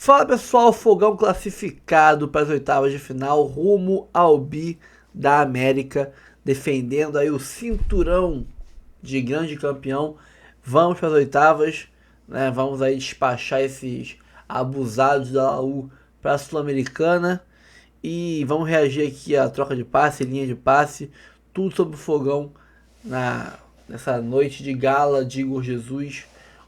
Fala pessoal, Fogão classificado para as oitavas de final, rumo ao Bi da América, defendendo aí o cinturão de grande campeão. Vamos para as oitavas, né? Vamos aí despachar esses abusados da Laú para a Sul-Americana e vamos reagir aqui à troca de passe, linha de passe, tudo sobre o Fogão nessa noite de gala de Igor Jesus.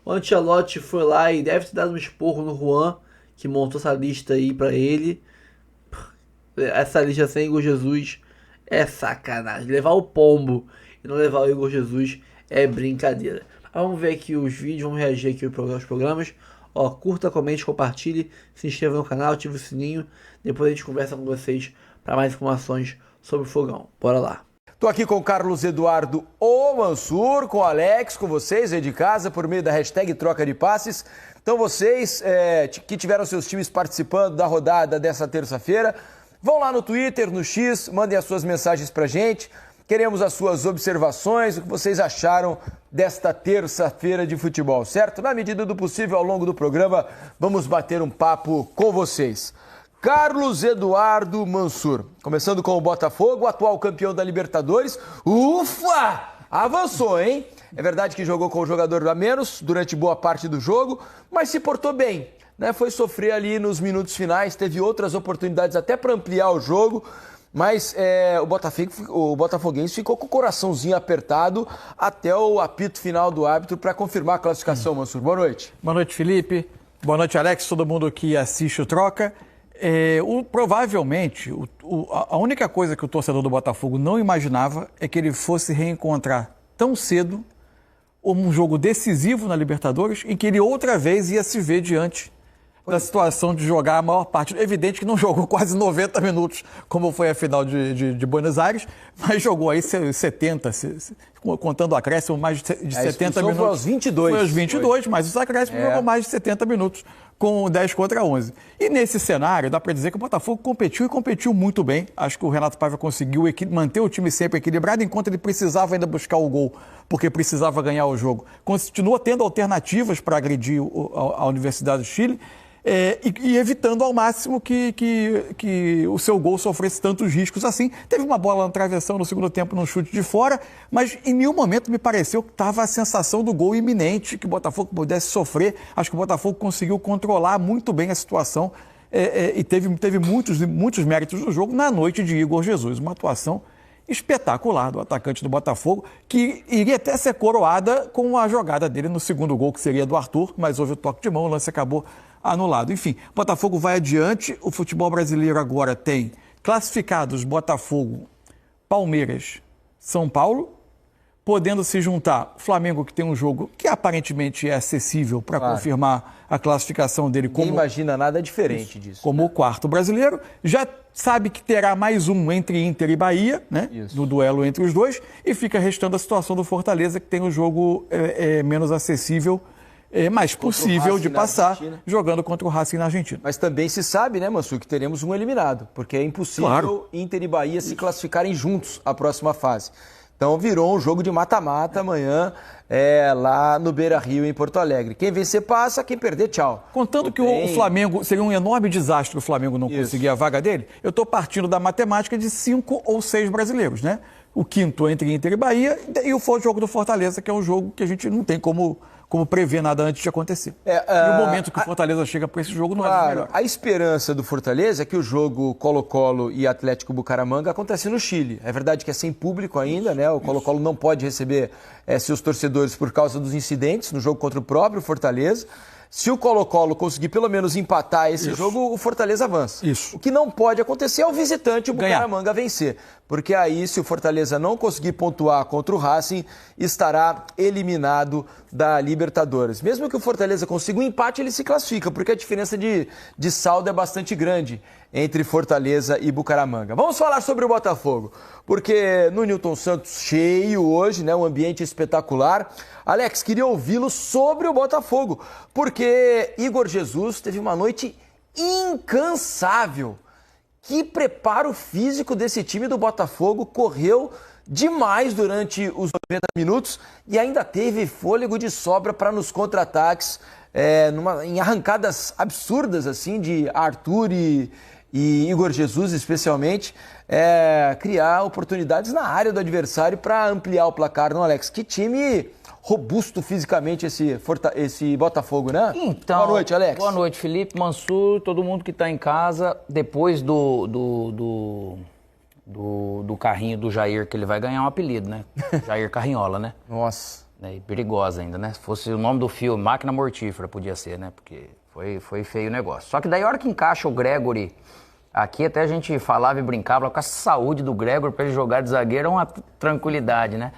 O Ancelotti foi lá e deve ter dado um esporro no Juan, que montou essa lista aí pra ele. Essa lista sem Igor Jesus é sacanagem. Levar o Pombo e não levar o Igor Jesus é brincadeira. Vamos ver aqui os vídeos, vamos reagir aqui aos programas. Ó, curta, comente, compartilhe, se inscreva no canal, ative o sininho. Depois a gente conversa com vocês para mais informações sobre o Fogão. Bora lá. Tô aqui com o Carlos Eduardo O Mansur, com o Alex, com vocês aí de casa, por meio da hashtag Troca de Passes. Então vocês que tiveram seus times participando da rodada dessa terça-feira, vão lá no Twitter, no X, mandem as suas mensagens pra gente. Queremos as suas observações, o que vocês acharam desta terça-feira de futebol, certo? Na medida do possível, ao longo do programa, vamos bater um papo com vocês. Carlos Eduardo Mansur, começando com o Botafogo, atual campeão da Libertadores. Ufa! Avançou, hein? É verdade que jogou com o jogador a menos durante boa parte do jogo, mas se portou bem, né? Foi sofrer ali nos minutos finais, teve outras oportunidades até para ampliar o jogo, mas o Botafoguense ficou com o coraçãozinho apertado até o apito final do árbitro para confirmar a classificação, Mansur. Boa noite. Boa noite, Felipe. Boa noite, Alex, todo mundo que assiste o Troca. Provavelmente, a única coisa que o torcedor do Botafogo não imaginava é que ele fosse reencontrar tão cedo um jogo decisivo na Libertadores em que ele outra vez ia se ver diante da situação de jogar a maior parte. É evidente que não jogou quase 90 minutos, como foi a final de Buenos Aires, mas jogou aí 70, contando o acréscimo, mais de 70 minutos. Foi aos 22. Foi aos 22, mas os acréscimos jogou mais de 70 minutos, com 10 contra 11. E nesse cenário, dá para dizer que o Botafogo competiu muito bem. Acho que o Renato Paiva conseguiu manter o time sempre equilibrado, enquanto ele precisava ainda buscar o gol, porque precisava ganhar o jogo. Continua tendo alternativas para agredir a Universidade do Chile, e evitando ao máximo que o seu gol sofresse tantos riscos assim. Teve uma bola na travessão no segundo tempo, num chute de fora, mas em nenhum momento me pareceu que estava a sensação do gol iminente, que o Botafogo pudesse sofrer. Acho que o Botafogo conseguiu controlar muito bem a situação e teve muitos méritos no jogo na noite de Igor Jesus. Uma atuação espetacular do atacante do Botafogo, que iria até ser coroada com a jogada dele no segundo gol, que seria do Arthur, mas houve o toque de mão, o lance acabou anulado. Enfim, o Botafogo vai adiante. O futebol brasileiro agora tem classificados Botafogo, Palmeiras, São Paulo, podendo se juntar o Flamengo, que tem um jogo que aparentemente é acessível para confirmar a classificação dele. Ninguém imagina nada diferente disso. Como o quarto brasileiro. Já sabe que terá mais um entre Inter e Bahia, né? No duelo entre os dois. E fica restando a situação do Fortaleza, que tem um jogo menos acessível, mais possível de passar, jogando contra o Racing na Argentina. Mas também se sabe, né, Mansur, que teremos um eliminado, porque é impossível Inter e Bahia se classificarem juntos à próxima fase. Então virou um jogo de mata-mata amanhã lá no Beira-Rio, em Porto Alegre. Quem vencer passa, quem perder, tchau. Contando que o Flamengo, seria um enorme desastre o Flamengo não conseguir a vaga dele, eu estou partindo da matemática de 5 ou 6 brasileiros, né? O quinto entre Inter e Bahia e o jogo do Fortaleza, que é um jogo que a gente não tem como prever nada antes de acontecer. E o momento que o Fortaleza chega para esse jogo não é melhor. A esperança do Fortaleza é que o jogo Colo-Colo e Atlético Bucaramanga acontece no Chile. É verdade que é sem público ainda, né? O Colo-Colo não pode receber seus torcedores por causa dos incidentes no jogo contra o próprio Fortaleza. Se o Colo-Colo conseguir pelo menos empatar esse jogo, o Fortaleza avança. O que não pode acontecer é o visitante, o Bucaramanga, vencer. Porque aí, se o Fortaleza não conseguir pontuar contra o Racing, estará eliminado da Libertadores. Mesmo que o Fortaleza consiga um empate, ele se classifica, porque a diferença de saldo é bastante grande entre Fortaleza e Bucaramanga. Vamos falar sobre o Botafogo, porque no Newton Santos cheio hoje, né, um ambiente espetacular. Alex, queria ouvi-lo sobre o Botafogo, porque Igor Jesus teve uma noite incansável. Que preparo físico desse time do Botafogo, correu demais durante os 90 minutos e ainda teve fôlego de sobra para nos contra-ataques, em arrancadas absurdas assim de Arthur e Igor Jesus especialmente, criar oportunidades na área do adversário para ampliar o placar, não, Alex? Que time robusto fisicamente esse Botafogo, né? Então, boa noite, Alex. Boa noite, Felipe, Mansur, todo mundo que está em casa. Depois do carrinho do Jair, que ele vai ganhar um apelido, né? Jair Carrinhola, né? Nossa. E perigosa ainda, né? Se fosse o nome do filme, Máquina Mortífera, podia ser, né? Porque foi feio o negócio. Só que daí a hora que encaixa o Gregory, aqui até a gente falava e brincava com a saúde do Gregory para ele jogar de zagueiro é uma tranquilidade, né?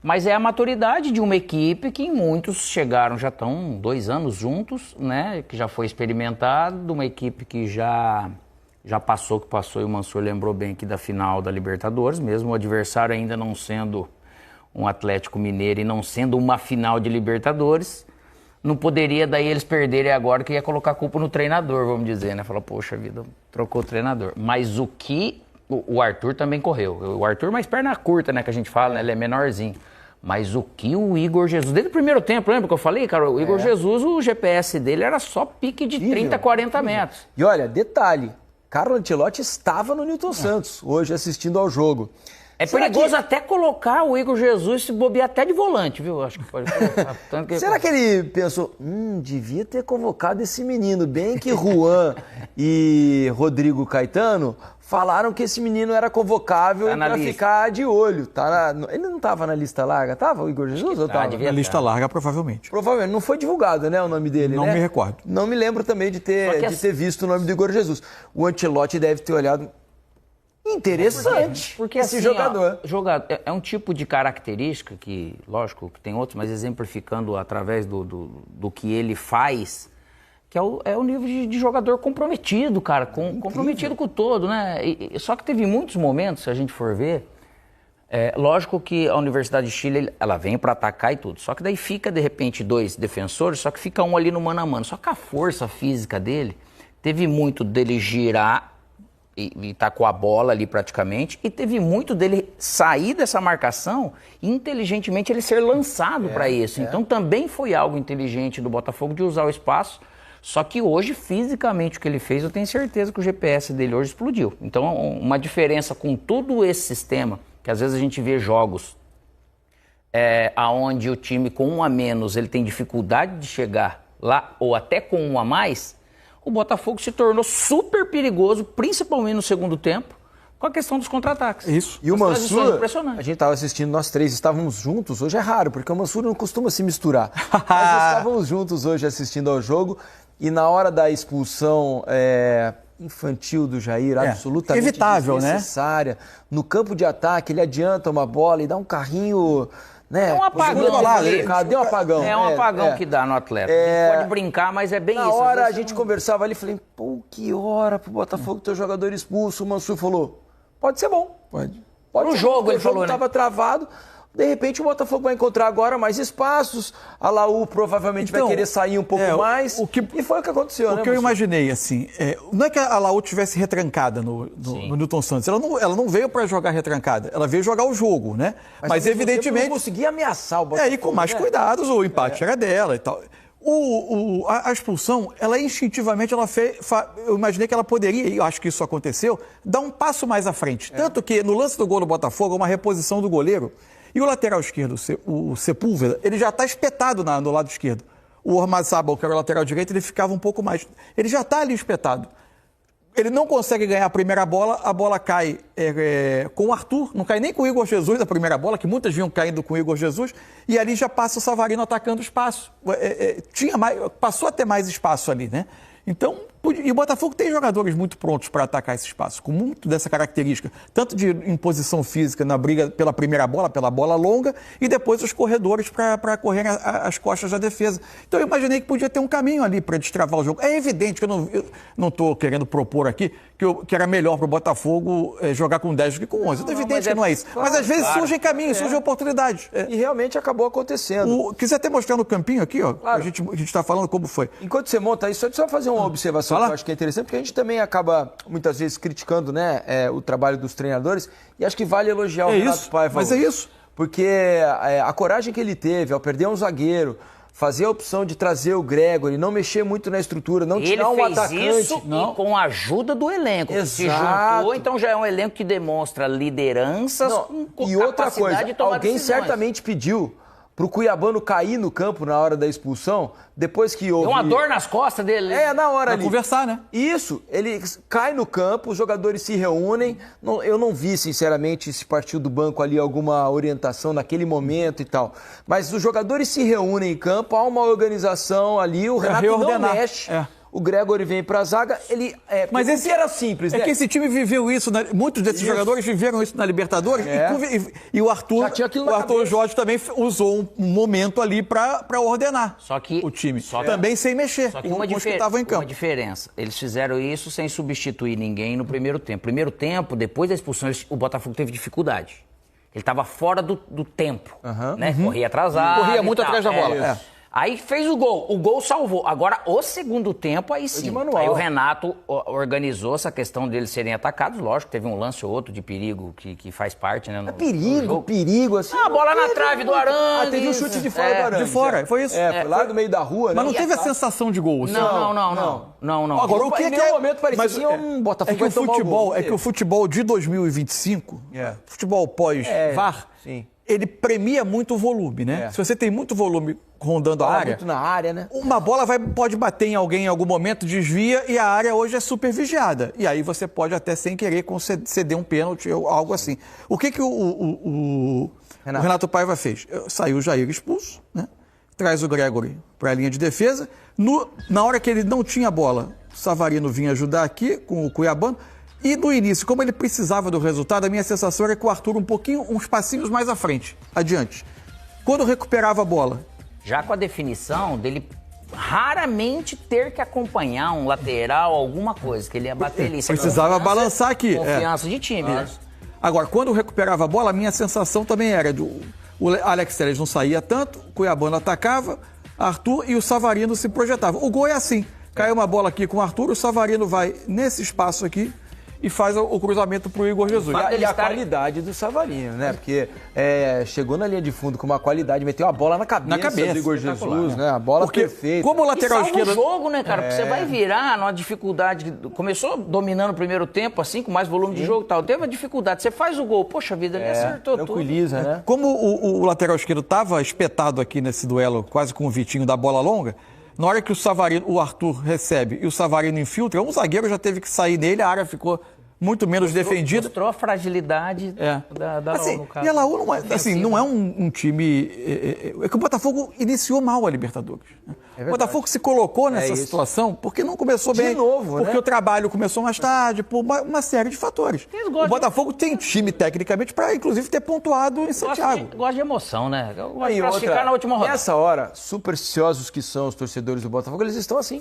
Mas é a maturidade de uma equipe que muitos chegaram, já estão 2 anos juntos, né? Que já foi experimentado, uma equipe que já passou, e o Mansur lembrou bem aqui da final da Libertadores, mesmo o adversário ainda não sendo um Atlético Mineiro e não sendo uma final de Libertadores, não poderia daí eles perderem agora, que ia colocar a culpa no treinador, vamos dizer, né? Falar, poxa vida, trocou o treinador. Mas o Arthur também correu. O Arthur mais perna curta, né, que a gente fala, né? Ele é menorzinho. Mas o que o Igor Jesus... Desde o primeiro tempo, lembra que eu falei, cara? O Igor Jesus, o GPS dele era só pique de 30, 40 metros. E olha, detalhe, Carlo Ancelotti estava no Newton Santos hoje assistindo ao jogo. É perigoso até colocar o Igor Jesus se bobear até de volante, viu? Acho que pode colocar. Será que ele pensou, devia ter convocado esse menino, bem que Juan e Rodrigo Caetano falaram que esse menino era convocável para ficar de olho. Ele não estava na lista larga, estava o Igor Jesus? Ou tava? Na lista larga, provavelmente. Provavelmente. Não foi divulgado, né, o nome dele, não, né? Não me recordo. Não me lembro também de ter visto o nome do Igor Jesus. O Ancelotti deve ter olhado... Interessante, porque esse assim, jogador. É um tipo de característica que, lógico, que tem outros, mas exemplificando através do que ele faz, que é o nível de jogador comprometido, cara, comprometido com o todo, né? Só que teve muitos momentos, se a gente for ver, lógico que a Universidade de Chile, ela vem para atacar e tudo, só que daí fica, de repente, 2 defensores, só que fica um ali no mano a mano. Só que a força física dele, teve muito dele girar e tá com a bola ali praticamente, e teve muito dele sair dessa marcação e inteligentemente ele ser lançado para isso. Então também foi algo inteligente do Botafogo de usar o espaço, só que hoje fisicamente o que ele fez, eu tenho certeza que o GPS dele hoje explodiu. Então uma diferença com todo esse sistema, que às vezes a gente vê jogos aonde o time com 1 a menos ele tem dificuldade de chegar lá, ou até com 1 a mais, o Botafogo se tornou super perigoso, principalmente no segundo tempo, com a questão dos contra-ataques. Isso. E o Mansur, a gente estava assistindo, nós 3 estávamos juntos, hoje é raro, porque o Mansur não costuma se misturar. Nós estávamos juntos hoje assistindo ao jogo, e na hora da expulsão infantil do Jair, absolutamente evitável, desnecessária, no campo de ataque, ele adianta uma bola e dá um carrinho... Né? É um apagão. Deu um apagão. É um apagão que dá no atleta. Pode brincar, mas é bem isso. Na hora a gente conversava ali e falei, que hora pro Botafogo ter o jogador expulso. O Mansur falou, pode ser bom. Pode no jogo ele falou, né? O jogo estava travado. De repente o Botafogo vai encontrar agora mais espaços, a Laú provavelmente vai querer sair um pouco mais, e foi o que aconteceu, né? O que eu imaginei, assim, não é que a Laú tivesse retrancada no Newton Santos, ela não veio para jogar retrancada, ela veio jogar o jogo, né? Mas evidentemente... não conseguia ameaçar o Botafogo. E com mais cuidados, o empate era dela e tal. A expulsão, ela instintivamente, eu imaginei que ela poderia, e eu acho que isso aconteceu, dar um passo mais à frente. Tanto que no lance do gol do Botafogo, uma reposição do goleiro, e o lateral esquerdo, o Sepúlveda, ele já está espetado no lado esquerdo. O Ormazábal, que era o lateral direito, ele ficava um pouco mais... Ele já está ali espetado. Ele não consegue ganhar a primeira bola, a bola cai com o Arthur, não cai nem com o Igor Jesus a primeira bola, que muitas vinham caindo com o Igor Jesus, e ali já passa o Savarino atacando o espaço. Passou a ter mais espaço ali, né? Então, e o Botafogo tem jogadores muito prontos para atacar esse espaço, com muito dessa característica, tanto de imposição física na briga pela primeira bola, pela bola longa, e depois os corredores para correr as costas da defesa. Então eu imaginei que podia ter um caminho ali para destravar o jogo. É evidente que eu não estou querendo propor aqui que era melhor para o Botafogo jogar com 10 do que com 11. É evidente que não é isso. Claro, mas às vezes surgem caminhos, surgem oportunidades. E realmente acabou acontecendo. Quiser até mostrar no campinho aqui, ó, claro. A gente está falando como foi. Enquanto você monta isso, só fazer uma observação que eu acho que é interessante, porque a gente também acaba, muitas vezes, criticando, né, o trabalho dos treinadores, e acho que vale elogiar o Renato Paiva. Mas é isso. Porque a coragem que ele teve ao perder um zagueiro, fazer a opção de trazer o Gregory, não mexer muito na estrutura, não tirar um atacante. Ele fez isso e com a ajuda do elenco. Exato. Se juntou, então já é um elenco que demonstra lideranças com e outra coisa, capacidade de tomar alguém decisões. certamente pediu pro Cuiabano cair no campo na hora da expulsão, depois que houve... Deu uma dor nas costas dele. Na hora ali. Conversar, né? Isso, ele cai no campo, os jogadores se reúnem. Eu não vi, sinceramente, se partiu do banco ali alguma orientação naquele momento e tal. Mas os jogadores se reúnem em campo, há uma organização ali, o Renato não mexe. O Gregory vem pra zaga, ele... Mas esse era simples, né? É que esse time viveu isso, muitos desses jogadores viveram isso na Libertadores, e o Arthur, já tinha aquilo na Arthur Jorge também usou um momento ali pra ordenar o time, também sem mexer, Só que com os que estavam em campo. Uma diferença, eles fizeram isso sem substituir ninguém no primeiro tempo. Primeiro tempo, depois da expulsão, o Botafogo teve dificuldade. Ele estava fora do tempo, né? Corria atrasado. Corria muito atrás da bola. Aí fez o gol salvou. Agora, o segundo tempo, aí sim. Aí o Renato organizou essa questão deles serem atacados. Lógico, teve um lance ou outro de perigo que faz parte, né? Perigo, assim. A bola na trave do Arangues. Teve um chute de fora do Arangues. De fora, foi isso. Foi lá no meio da rua, né? Mas não teve a sensação de gol. Não. Agora, o que é... momento parecia um Botafogo que o futebol, que o futebol de 2025, futebol pós-VAR, ele premia muito o volume, né? Se você tem muito volume rondando a área, muito na área, né? Uma bola pode bater em alguém em algum momento, desvia, e a área hoje é super vigiada. E aí você pode até, sem querer, ceder um pênalti ou algo assim. O que o Renato Paiva fez? Saiu o Jair expulso, né? Traz o Gregory para a linha de defesa. Na hora que ele não tinha bola, o Savarino vinha ajudar aqui com o Cuiabano. E no início, como ele precisava do resultado, a minha sensação era que o Arthur uns passinhos mais à frente, adiante. Quando recuperava a bola... Já com a definição dele raramente ter que acompanhar um lateral, alguma coisa, que ele ia bater ali. Precisava balançar aqui. Confiança de time, né? Agora, quando recuperava a bola, a minha sensação também era o Alex Telles não saía tanto, o Cuiabano atacava, Arthur e o Savarino se projetavam. O gol é assim, caiu uma bola aqui com o Arthur, o Savarino vai nesse espaço aqui e faz o cruzamento pro Igor Jesus. E a qualidade do Savarino, né? Porque chegou na linha de fundo com uma qualidade, meteu a bola na cabeça do Igor Jesus, né? A bola perfeita. Como o lateral esquerdo... o jogo, né, cara? Porque você vai virar numa dificuldade... Começou dominando o primeiro tempo, assim, com mais volume de jogo e tal. Teve uma dificuldade. Você faz o gol. Poxa vida, ele acertou tranquiliza, tudo. Né? Como o lateral esquerdo estava espetado aqui nesse duelo, quase com o Vitinho da bola longa, na hora que o Arthur recebe e o Savarino infiltra, um zagueiro já teve que sair nele, a área ficou muito menos defendida. Mostrou a fragilidade da assim, no caso. E a Laú não é, assim, não é um time... É que o Botafogo iniciou mal a Libertadores. O Botafogo se colocou nessa situação porque não começou bem. De novo, porque o trabalho começou mais tarde, por uma série de fatores. O Botafogo tem time, tecnicamente, para, inclusive, ter pontuado em Santiago. Gosta de emoção, né? Gosta de classificar na última rodada. Nessa hora, supersticiosos que são os torcedores do Botafogo, eles estão assim.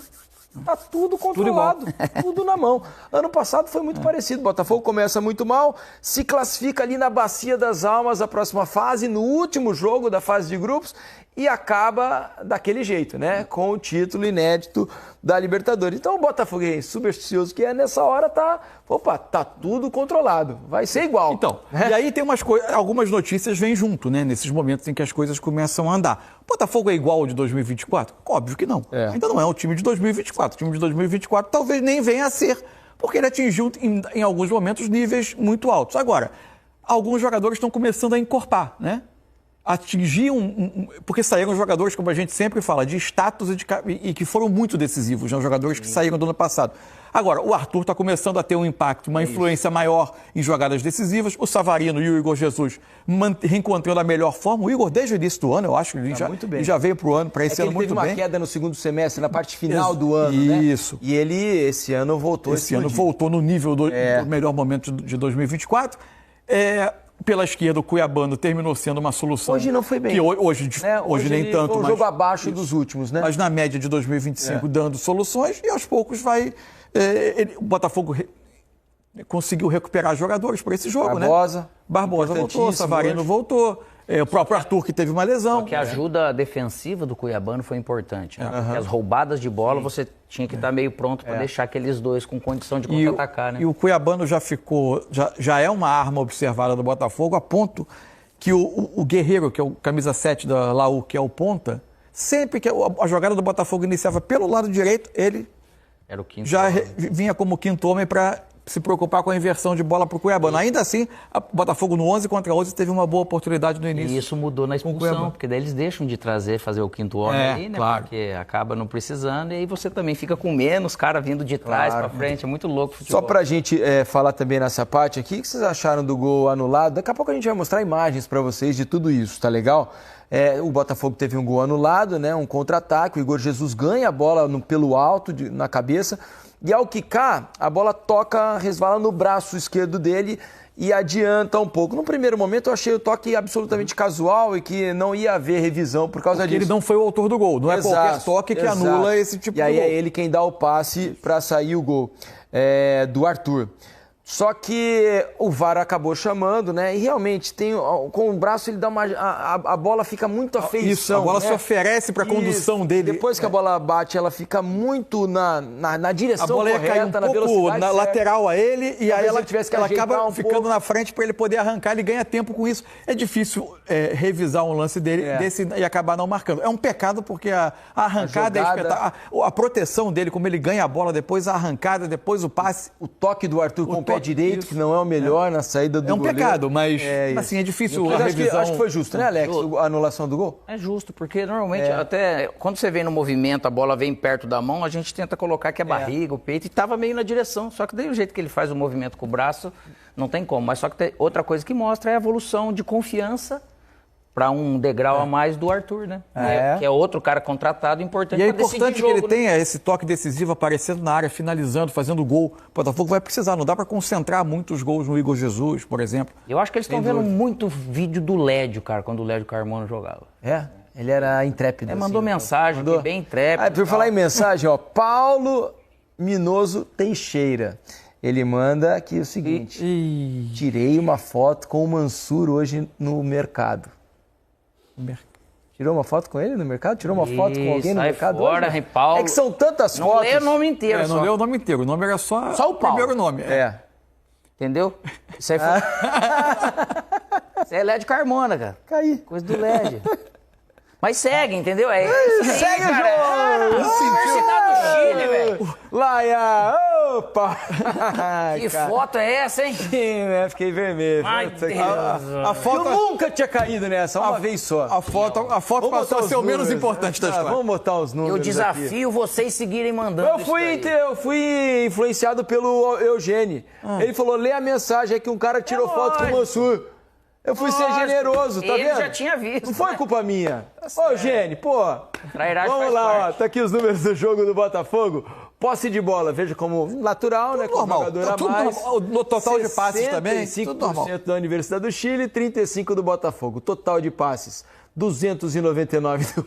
Tá tudo controlado, tudo na mão. Ano passado foi muito parecido. O Botafogo começa muito mal, se classifica ali na Bacia das Almas, a próxima fase, no último jogo da fase de grupos, e acaba daquele jeito, né? Com o título inédito da Libertadores. Então o Botafoguense supersticioso que nessa hora tá tudo controlado. Vai ser igual. Então, e aí tem algumas notícias vêm junto, né? Nesses momentos em que as coisas começam a andar. O Botafogo é igual ao de 2024? Óbvio que não. Ainda não é o time de 2024. O time de 2024 talvez nem venha a ser, porque ele atingiu em alguns momentos níveis muito altos. Agora, alguns jogadores estão começando a encorpar, né? Atingir porque saíram jogadores, como a gente sempre fala, de status e que foram muito decisivos, né? Jogadores que saíram do ano passado. Agora, o Arthur está começando a ter um impacto, uma influência maior em jogadas decisivas. O Savarino e o Igor Jesus reencontrando a melhor forma. O Igor, desde o início do ano, eu acho que ele já veio para esse ano muito bem. Ele teve uma queda no segundo semestre, na parte final do ano, né? Isso. E ele, esse ano, voltou. Esse ano voltou no nível do melhor momento de 2024. Pela esquerda, o Cuiabano terminou sendo uma solução. Hoje não foi bem. Que hoje nem tanto. Foi um jogo abaixo dos últimos, né? Mas na média de 2025 dando soluções e aos poucos vai... o Botafogo conseguiu recuperar jogadores para esse jogo, Barbosa. né? Barbosa voltou, Savarino voltou, o próprio Arthur que teve uma lesão. Só que a ajuda defensiva do Cuiabano foi importante, né? Porque as roubadas de bola você tinha que estar meio pronto para deixar aqueles dois com condição de contra-atacar, né? E o Cuiabano já é uma arma observada do Botafogo, a ponto que o Guerreiro, que é o camisa 7 da Laú, que é o ponta, sempre que a jogada do Botafogo iniciava pelo lado direito, ele Era o quinto já homem. vinha como quinto homem para se preocupar com a inversão de bola para o Cuiabano. Ainda assim, o Botafogo no 11 contra 11 teve uma boa oportunidade no início. E isso mudou na expulsão, porque daí eles deixam de fazer o quinto homem aí, né? Claro. Porque acaba não precisando e aí você também fica com menos cara vindo de trás para frente. É muito louco o futebol. Só pra gente falar também nessa parte aqui, o que vocês acharam do gol anulado? Daqui a pouco a gente vai mostrar imagens pra vocês de tudo isso, tá legal? O Botafogo teve um gol anulado, né? Um contra-ataque, o Igor Jesus ganha a bola pelo alto, na cabeça, e ao quicar, a bola resvala no braço esquerdo dele e adianta um pouco. No primeiro momento eu achei o toque absolutamente casual e que não ia haver revisão por causa disso. Ele não foi o autor do gol, não é qualquer toque que anula esse tipo de gol. E aí é ele quem dá o passe para sair o gol do Arthur. Só que o VAR acabou chamando, né? E realmente, com o braço ele dá a bola fica muito à feição. Isso, a bola se oferece para a condução dele. Depois que a bola bate, ela fica muito na direção correta, a bola ia cair na velocidade na lateral a ele e aí ela acaba ficando na frente para ele poder arrancar, ele ganha tempo com isso. É difícil revisar um lance dele desse e acabar não marcando. É um pecado porque a arrancada é espetacular. A proteção dele, como ele ganha a bola, depois a arrancada, depois o passe. O toque do Arthur com o pé direito, que não é o melhor na saída do goleiro. É um pecado, mas assim, é difícil a revisão. Acho que foi justo, né, Alex, a anulação do gol? É justo, porque normalmente até quando você vem no movimento, a bola vem perto da mão, a gente tenta colocar que é barriga, o peito, e tava meio na direção. Só que daí o jeito que ele faz o movimento com o braço, não tem como. Mas só que tem outra coisa que mostra é a evolução de confiança para um degrau a mais do Arthur, né? Que é outro cara contratado importante. E é pra decidir importante jogo, que ele tenha esse toque decisivo aparecendo na área, finalizando, fazendo gol. O Botafogo vai precisar, não dá para concentrar muitos gols no Igor Jesus, por exemplo. Eu acho que eles estão vendo muito vídeo do Lédio, cara, quando o Lédio Carmona jogava. Ele era intrépido. Mandou mensagem, bem intrépido. Por falar em mensagem, Paulo Minoso Teixeira. Ele manda aqui o seguinte: tirei uma foto com o Mansur hoje no mercado. Tirou uma foto com ele no mercado? Tirou uma foto com alguém no mercado? Fora, hoje? Paulo. É que são tantas não fotos. Não lê o nome inteiro. Não lê o nome inteiro. O nome era só o Paulo. Primeiro nome. Entendeu? Isso aí foi... Isso aí é Lédio Carmona, cara. Caí. Coisa do Lédio. Mas segue, entendeu? É isso aí, segue cara. o jogo! Universidade do Chile, velho. Laia! Opa! Que foto é essa, hein? Fiquei vermelho. Ai, Deus. A foto... Eu nunca tinha caído nessa, uma vez só. A foto passou a ser o menos importante da história. Vamos botar os números. Eu desafio vocês seguirem mandando. Eu fui influenciado pelo Eugênio. Ele falou: lê a mensagem, é que um cara tirou foto com o Mansur. Eu fui ser generoso, tá vendo? Ele já tinha visto. Não foi culpa minha. Ô, Eugênio, vamos lá, tá aqui os números do jogo do Botafogo. Posse de bola, veja como natural, né? Com jogador a mais. No total de passes também, 65% da Universidade do Chile, 35% do Botafogo. Total de passes, 299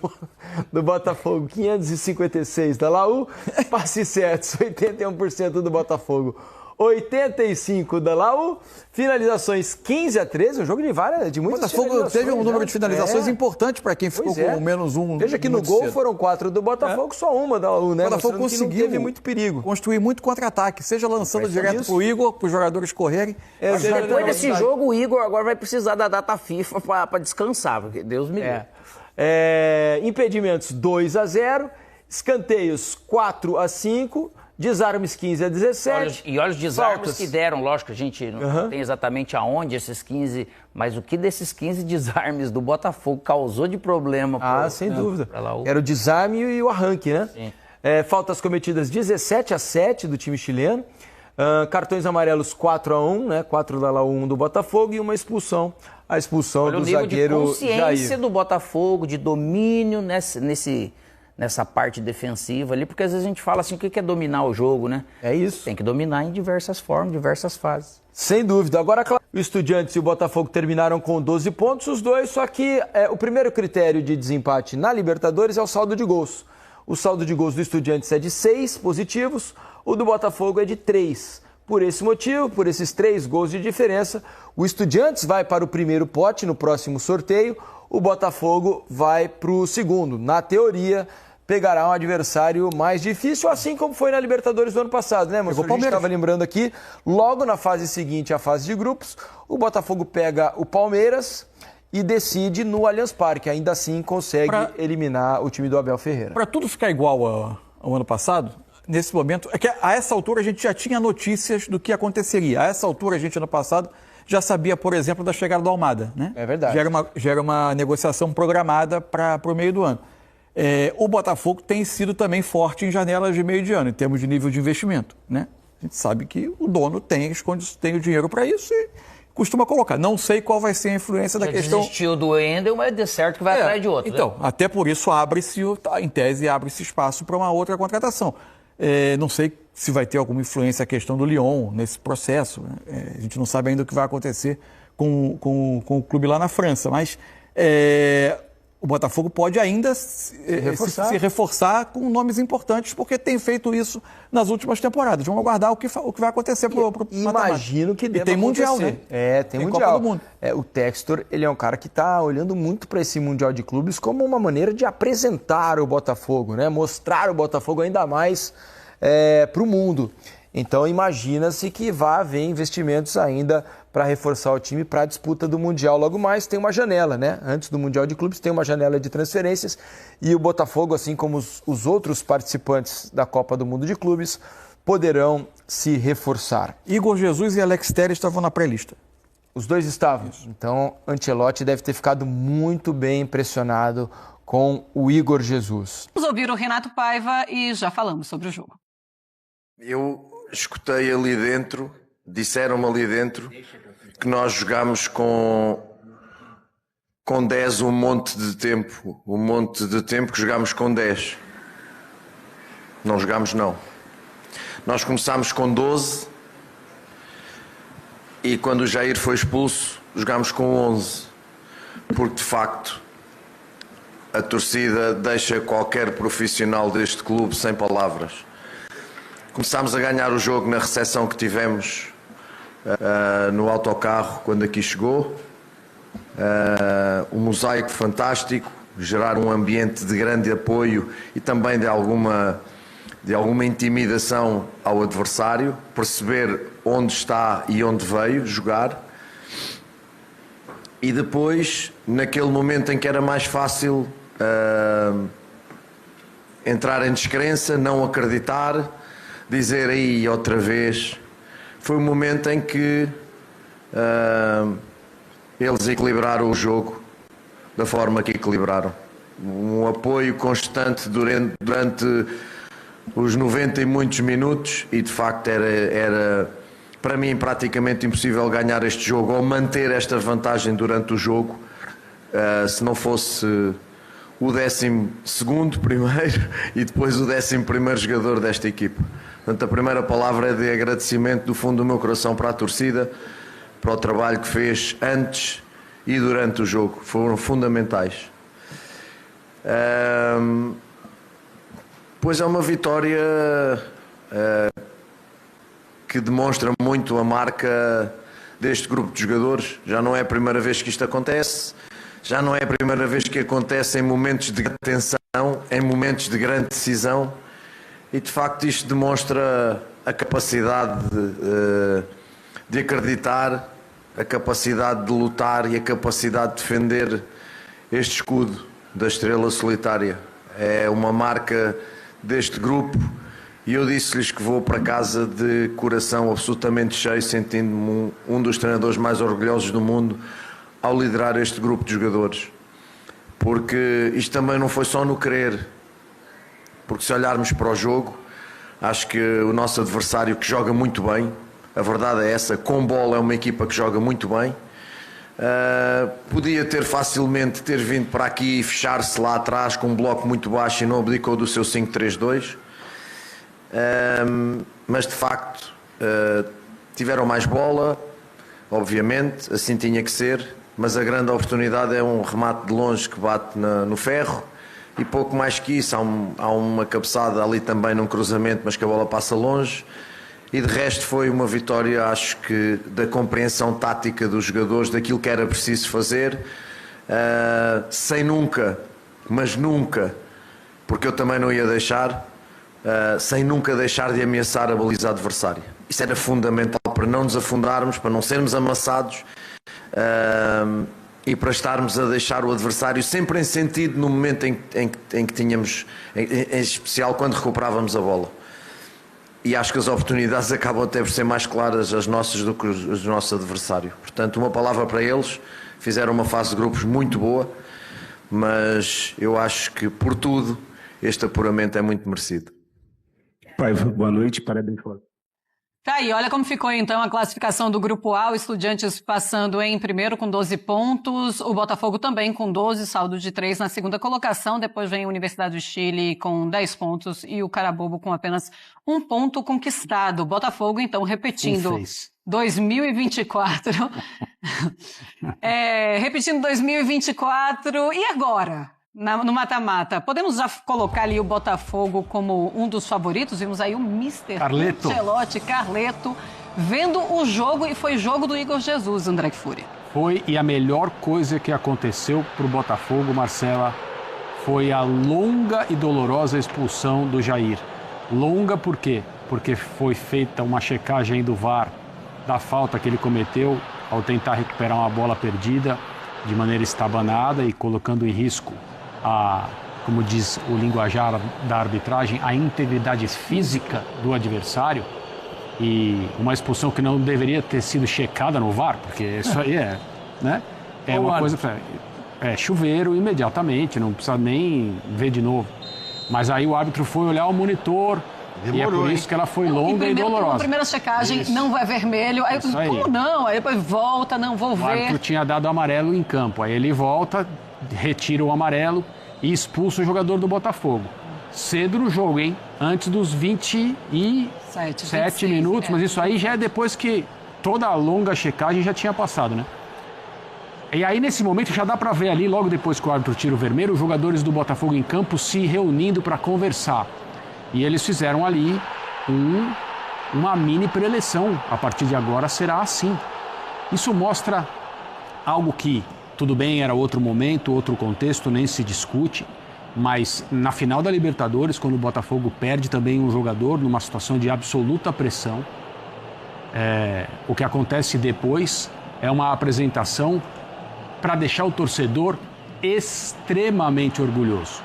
do Botafogo, 556 da Laú. Passes certos, 81% do Botafogo. 85 da Laú, finalizações 15-13, um jogo de muitas Botafogo finalizações. Teve um número de finalizações importante para quem ficou com menos um. Veja que no gol foram 4 do Botafogo, só uma da Laú, né? O Botafogo conseguiu teve muito perigo. Construir muito contra-ataque, seja lançando direto pro Igor, para os jogadores correrem. Depois desse jogo, o Igor agora vai precisar da data FIFA para descansar, porque Deus me livre. Impedimentos 2-0, escanteios 4-5, desarmes 15-17. E olha os desarmes que deram, lógico, a gente não tem exatamente aonde esses 15, mas o que desses 15 desarmes do Botafogo causou de problema sem dúvida. Laú. Era o desarme e o arranque, né? Sim. Faltas cometidas 17-7 do time chileno. Cartões amarelos 4-1, né? 4 da Laú, 1 do Botafogo e uma expulsão. A expulsão do zagueiro Jair. Olha o nível de consciência do Botafogo, de domínio nessa parte defensiva ali, porque às vezes a gente fala assim, o que é dominar o jogo, né? É isso. Tem que dominar em diversas formas, diversas fases. Sem dúvida. Agora, claro, o Estudiantes e o Botafogo terminaram com 12 pontos, os dois, só que o primeiro critério de desempate na Libertadores é o saldo de gols. O saldo de gols do Estudiantes é de 6 positivos, o do Botafogo é de 3 Por esse motivo, por esses 3 gols de diferença, o Estudiantes vai para o primeiro pote no próximo sorteio, o Botafogo vai para o segundo. Na teoria, pegará um adversário mais difícil, assim como foi na Libertadores do ano passado, né, moço? A gente estava lembrando aqui, logo na fase seguinte, a fase de grupos, o Botafogo pega o Palmeiras e decide no Allianz Parque. Ainda assim, consegue eliminar o time do Abel Ferreira. Para tudo ficar igual ao ano passado, nesse momento, é que a essa altura a gente já tinha notícias do que aconteceria. A essa altura, a gente, ano passado, já sabia, por exemplo, da chegada do Almada, né? É verdade. Já era uma negociação programada para o meio do ano. O Botafogo tem sido também forte em janelas de meio de ano, em termos de nível de investimento, né? A gente sabe que o dono tem o dinheiro para isso e costuma colocar. Não sei qual vai ser a influência da questão... Desistiu do Wendel, mas de certo que vai atrás de outro. Então, né? Até por isso em tese, abre-se espaço para uma outra contratação. Não sei se vai ter alguma influência a questão do Lyon nesse processo. A gente não sabe ainda o que vai acontecer com o clube lá na França, mas o Botafogo pode ainda se reforçar com nomes importantes, porque tem feito isso nas últimas temporadas. Vamos aguardar o que vai acontecer para o Imagino que deva tem Mundial, né? Tem Mundial. Copa do Mundo. O Textor, ele é um cara que está olhando muito para esse Mundial de Clubes como uma maneira de apresentar o Botafogo, né? Mostrar o Botafogo ainda mais para o mundo. Então, imagina-se que vai haver investimentos ainda para reforçar o time para a disputa do Mundial. Logo mais, tem uma janela, né? Antes do Mundial de Clubes, tem uma janela de transferências e o Botafogo, assim como os outros participantes da Copa do Mundo de Clubes, poderão se reforçar. Igor Jesus e Alex Telles estavam na pré-lista. Os dois estavam. Então, Ancelotti deve ter ficado muito bem impressionado com o Igor Jesus. Vamos ouvir o Renato Paiva e já falamos sobre o jogo. Eu escutei ali dentro, disseram-me ali dentro, que nós jogámos com 10 um monte de tempo que jogámos com 10. Não jogámos, não. Nós começámos com 12 e quando o Jair foi expulso, jogámos com 11. Porque, de facto, a torcida deixa qualquer profissional deste clube sem palavras. Começámos a ganhar o jogo na recepção que tivemos no autocarro quando aqui chegou. Um mosaico fantástico, gerar um ambiente de grande apoio e também de alguma intimidação ao adversário, perceber onde está e onde veio jogar. E depois, naquele momento em que era mais fácil entrar em descrença, não acreditar, dizer aí outra vez, foi um momento em que eles equilibraram o jogo da forma que equilibraram. Um apoio constante durante os 90 e muitos minutos e de facto era para mim praticamente impossível ganhar este jogo ou manter esta vantagem durante o jogo se não fosse o 12º primeiro e depois o 11º jogador desta equipa. Portanto, a primeira palavra é de agradecimento do fundo do meu coração para a torcida, para o trabalho que fez antes e durante o jogo. Foram fundamentais. Pois é uma vitória que demonstra muito a marca deste grupo de jogadores. Já não é a primeira vez que isto acontece, já não é a primeira vez que acontece em momentos de grande tensão, em momentos de grande decisão. E de facto isto demonstra a capacidade de acreditar, a capacidade de lutar e a capacidade de defender este escudo da estrela solitária. É uma marca deste grupo e eu disse-lhes que vou para casa de coração absolutamente cheio, sentindo-me um dos treinadores mais orgulhosos do mundo ao liderar este grupo de jogadores. Porque isto também não foi só no querer. Porque se olharmos para o jogo, acho que o nosso adversário que joga muito bem, a verdade é essa, com bola é uma equipa que joga muito bem, podia ter facilmente vindo para aqui e fechar-se lá atrás com um bloco muito baixo e não abdicou do seu 5-3-2, mas de facto tiveram mais bola, obviamente, assim tinha que ser, mas a grande oportunidade é um remate de longe que bate no ferro. E pouco mais que isso, há uma cabeçada ali também num cruzamento, mas que a bola passa longe. E de resto foi uma vitória, acho que, da compreensão tática dos jogadores, daquilo que era preciso fazer, sem nunca, mas nunca, porque eu também não ia deixar, sem nunca deixar de ameaçar a baliza adversária. Isso era fundamental para não nos afundarmos, para não sermos amassados e para estarmos a deixar o adversário sempre em sentido no momento em que tínhamos, em especial quando recuperávamos a bola. E acho que as oportunidades acabam até por ser mais claras as nossas do que as do nosso adversário. Portanto, uma palavra para eles. Fizeram uma fase de grupos muito boa, mas eu acho que, por tudo, este apuramento é muito merecido. Paiva, boa noite, parabéns. Tá aí, olha como ficou então a classificação do Grupo A, o Estudiantes passando em primeiro com 12 pontos, o Botafogo também com 12, saldo de 3 na segunda colocação, depois vem a Universidade do Chile com 10 pontos e o Carabobo com apenas 1 ponto conquistado. Botafogo então repetindo 2024, repetindo 2024, e agora? No mata-mata, podemos já colocar ali o Botafogo como um dos favoritos? Vimos aí o Mr. Ancelotti, Carleto, vendo o jogo, e foi jogo do Igor Jesus, André Kfouri. Foi, e a melhor coisa que aconteceu para o Botafogo, Marcela, foi a longa e dolorosa expulsão do Jair. Longa por quê? Porque foi feita uma checagem do VAR da falta que ele cometeu ao tentar recuperar uma bola perdida de maneira estabanada e colocando em risco como diz o linguajar da arbitragem, a integridade física do adversário, e uma expulsão que não deveria ter sido checada no VAR, porque isso aí é uma coisa, chuveiro imediatamente, não precisa nem ver de novo. Mas aí o árbitro foi olhar o monitor. Demorou, e é por isso que ela foi longa e dolorosa. Na primeira checagem não é vermelho, aí como não? Aí depois volta, não vou ver. O árbitro tinha dado amarelo em campo, aí ele volta, retira o amarelo e expulsa o jogador do Botafogo. Cedo no jogo, hein? Antes dos 27 minutos, mas isso aí já é depois que toda a longa checagem já tinha passado, né? E aí nesse momento já dá pra ver ali, logo depois que o árbitro tira o vermelho, os jogadores do Botafogo em campo se reunindo para conversar. E eles fizeram ali uma mini preleção. A partir de agora será assim. Isso mostra algo que, tudo bem, era outro momento, outro contexto, nem se discute. Mas na final da Libertadores, quando o Botafogo perde também um jogador numa situação de absoluta pressão, o que acontece depois é uma apresentação para deixar o torcedor extremamente orgulhoso.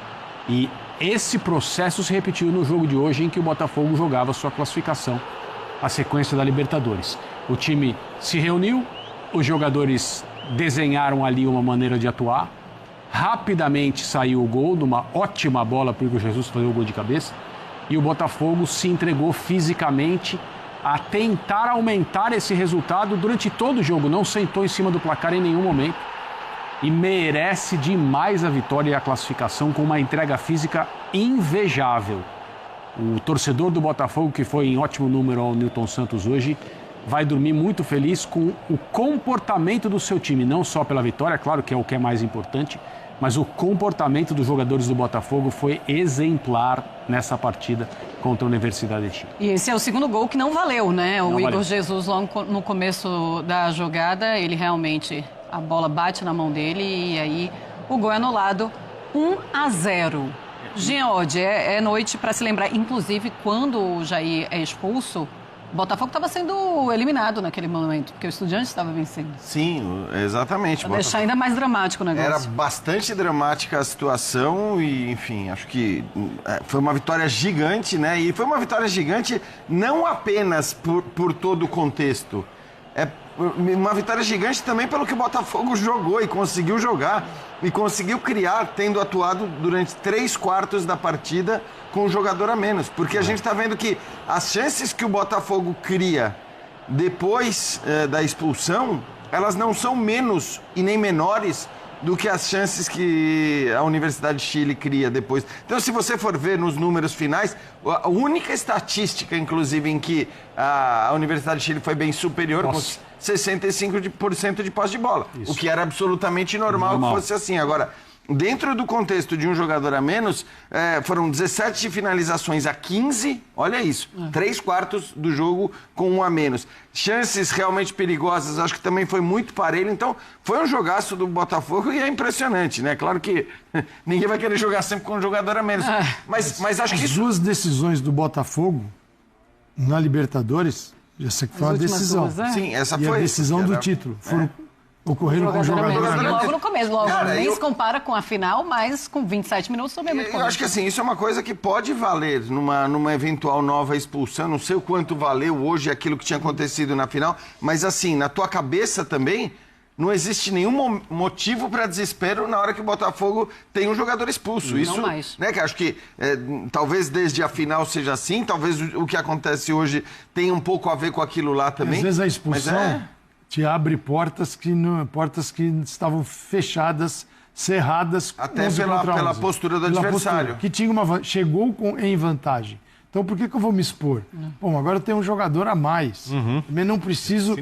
E esse processo se repetiu no jogo de hoje, em que o Botafogo jogava sua classificação, a sequência da Libertadores. O time se reuniu, os jogadores desenharam ali uma maneira de atuar, rapidamente saiu o gol, de uma ótima bola para o Igor Jesus fazer o gol de cabeça, e o Botafogo se entregou fisicamente a tentar aumentar esse resultado durante todo o jogo, não sentou em cima do placar em nenhum momento, e merece demais a vitória e a classificação com uma entrega física invejável. O torcedor do Botafogo, que foi em ótimo número ao Nilton Santos hoje, vai dormir muito feliz com o comportamento do seu time, não só pela vitória, claro que é o que é mais importante, mas o comportamento dos jogadores do Botafogo foi exemplar nessa partida contra a Universidade de Chile. E esse é o segundo gol que não valeu, né? Não o Igor valeu. Jesus, logo no começo da jogada, ele realmente, a bola bate na mão dele e aí o gol é anulado. 1-0. Jean Oddi, é noite para se lembrar, inclusive quando o Jair é expulso, o Botafogo estava sendo eliminado naquele momento, porque o Estudiantes estava vencendo. Sim, exatamente. Para deixar ainda mais dramático o negócio. Era bastante dramática a situação e, enfim, acho que foi uma vitória gigante, né? E foi uma vitória gigante não apenas por todo o contexto. É uma vitória gigante também pelo que o Botafogo jogou e conseguiu jogar e conseguiu criar, tendo atuado durante 3/4 da partida com um jogador a menos. Porque a gente está vendo que as chances que o Botafogo cria depois da expulsão, elas não são menos e nem menores do que as chances que a Universidade de Chile cria depois. Então, se você for ver nos números finais, a única estatística, inclusive, em que a Universidade de Chile foi bem superior, com 65% de posse de bola. Isso. O que era absolutamente normal que fosse assim. Agora, dentro do contexto de um jogador a menos, foram 17 finalizações a 15, olha isso, 3/4 do jogo com um a menos. Chances realmente perigosas, acho que também foi muito parelho, então foi um jogaço do Botafogo e é impressionante, né? Claro que ninguém vai querer jogar sempre com um jogador a menos, mas acho que As isso... duas decisões do Botafogo na Libertadores, essa foi uma decisão. Sim, essa E foi a decisão do título ocorreram com o jogador a menos. Logo no começo, nem se compara com a final, mas com 27 minutos também é muito Eu acho que assim, isso é uma coisa que pode valer numa eventual nova expulsão. Não sei o quanto valeu hoje aquilo que tinha acontecido na final, mas assim, na tua cabeça também, não existe nenhum motivo para desespero na hora que o Botafogo tem um jogador expulso. Não isso, mais. né, que acho que talvez desde a final seja assim, talvez o que acontece hoje tenha um pouco a ver com aquilo lá também. Às vezes a expulsão te abre portas que estavam fechadas, cerradas, até pela postura do adversário. Que tinha chegou em vantagem. Então por que eu vou me expor? Bom, agora tem um jogador a mais. Também não preciso.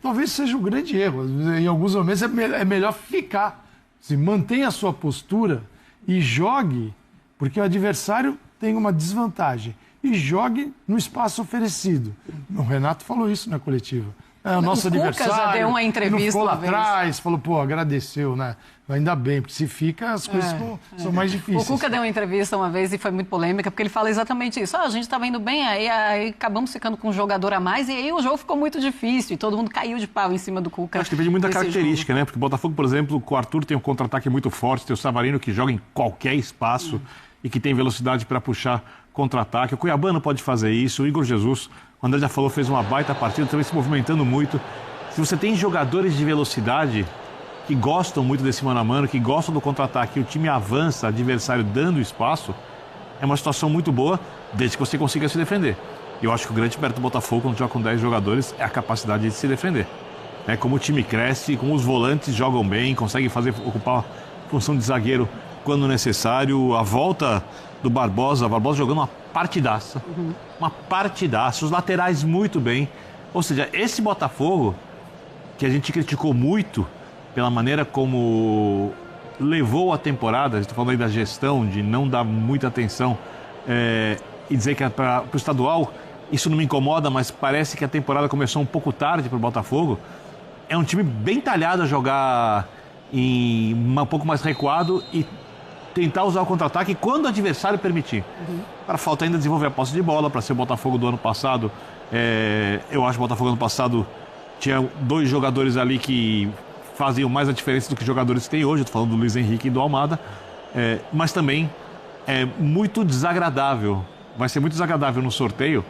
Talvez seja um grande erro. Em alguns momentos é melhor ficar. Se mantenha a sua postura e jogue, porque o adversário tem uma desvantagem. E jogue no espaço oferecido. O Renato falou isso na coletiva. O nosso adversário. Já deu uma entrevista ficou lá atrás, falou, agradeceu, né? Ainda bem, porque se fica, as coisas são mais difíceis. O Cuca deu uma entrevista uma vez e foi muito polêmica, porque ele fala exatamente isso. A gente estava indo bem, aí acabamos ficando com um jogador a mais, e aí o jogo ficou muito difícil, e todo mundo caiu de pau em cima do Cuca. Acho que depende muito da característica, né? Porque o Botafogo, por exemplo, com o Arthur tem um contra-ataque muito forte, tem o Savarino que joga em qualquer espaço e que tem velocidade para puxar contra-ataque. O Cuiabá não pode fazer isso, o Igor Jesus, o André já falou, fez uma baita partida, também se movimentando muito. Se você tem jogadores de velocidade que gostam muito desse mano a mano, que gostam do contra-ataque, e o time avança, adversário dando espaço, é uma situação muito boa, desde que você consiga se defender. Eu acho que o grande mérito do Botafogo, quando joga com 10 jogadores, é a capacidade de se defender. Como o time cresce, como os volantes jogam bem, conseguem ocupar a função de zagueiro quando necessário. A volta do Barbosa jogando uma partidaça. Uma partidaça. Os laterais muito bem. Ou seja, esse Botafogo, que a gente criticou muito pela maneira como levou a temporada, estou falando aí da gestão, de não dar muita atenção e dizer que para o estadual, isso não me incomoda, mas parece que a temporada começou um pouco tarde para o Botafogo. É um time bem talhado a jogar um pouco mais recuado e tentar usar o contra-ataque quando o adversário permitir. Para falta ainda desenvolver a posse de bola, para ser o Botafogo do ano passado. Eu acho que o Botafogo do ano passado tinha 2 jogadores ali que faziam mais a diferença do que jogadores que tem hoje. Estou falando do Luiz Henrique e do Almada. Mas também é muito desagradável. Vai ser muito desagradável no sorteio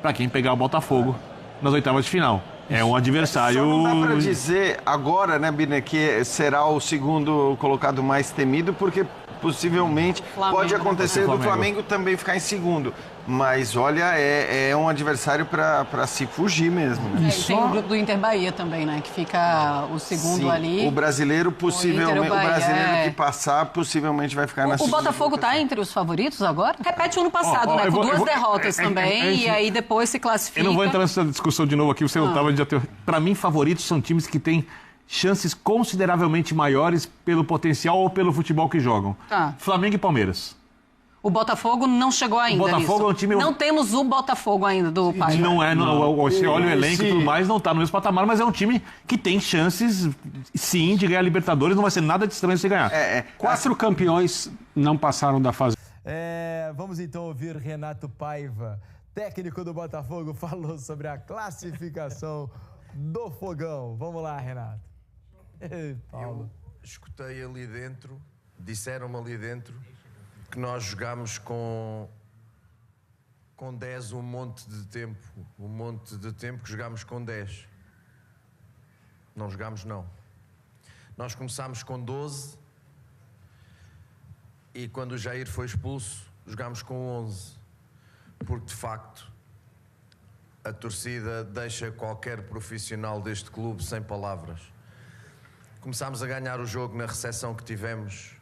para quem pegar o Botafogo nas oitavas de final. É um adversário... Só não dá para dizer agora, né, Biner, que será o segundo colocado mais temido, porque possivelmente pode acontecer do Flamengo também ficar em segundo. Mas, olha, é um adversário para se fugir mesmo. Né? E tem o grupo do Inter Bahia também, né? Que fica o segundo ali. O brasileiro possivelmente, o brasileiro que passar possivelmente vai ficar na segunda. O Botafogo está entre os favoritos agora? Repete o ano passado, né? Com 2 derrotas também, e aí depois se classifica. Eu não vou entrar nessa discussão de novo aqui, você não estava já ter. Para mim, favoritos são times que têm chances consideravelmente maiores pelo potencial ou pelo futebol que jogam. Flamengo e Palmeiras. O Botafogo não chegou ainda. O Botafogo é um time... Não temos o Botafogo ainda do pai. Você olha o elenco e tudo mais, não está no mesmo patamar, mas é um time que tem chances, sim, de ganhar Libertadores, não vai ser nada de estranho se ganhar. 4 campeões não passaram da fase. Vamos então ouvir Renato Paiva, técnico do Botafogo, falou sobre a classificação do Fogão. Vamos lá, Renato. Paulo. Eu escutei ali dentro, disseram-me ali dentro, que nós jogámos com 10 um monte de tempo que jogámos com 10. Não jogámos, não. Nós começámos com 12 e quando o Jair foi expulso, jogámos com 11. Porque, de facto, a torcida deixa qualquer profissional deste clube sem palavras. Começámos a ganhar o jogo na recepção que tivemos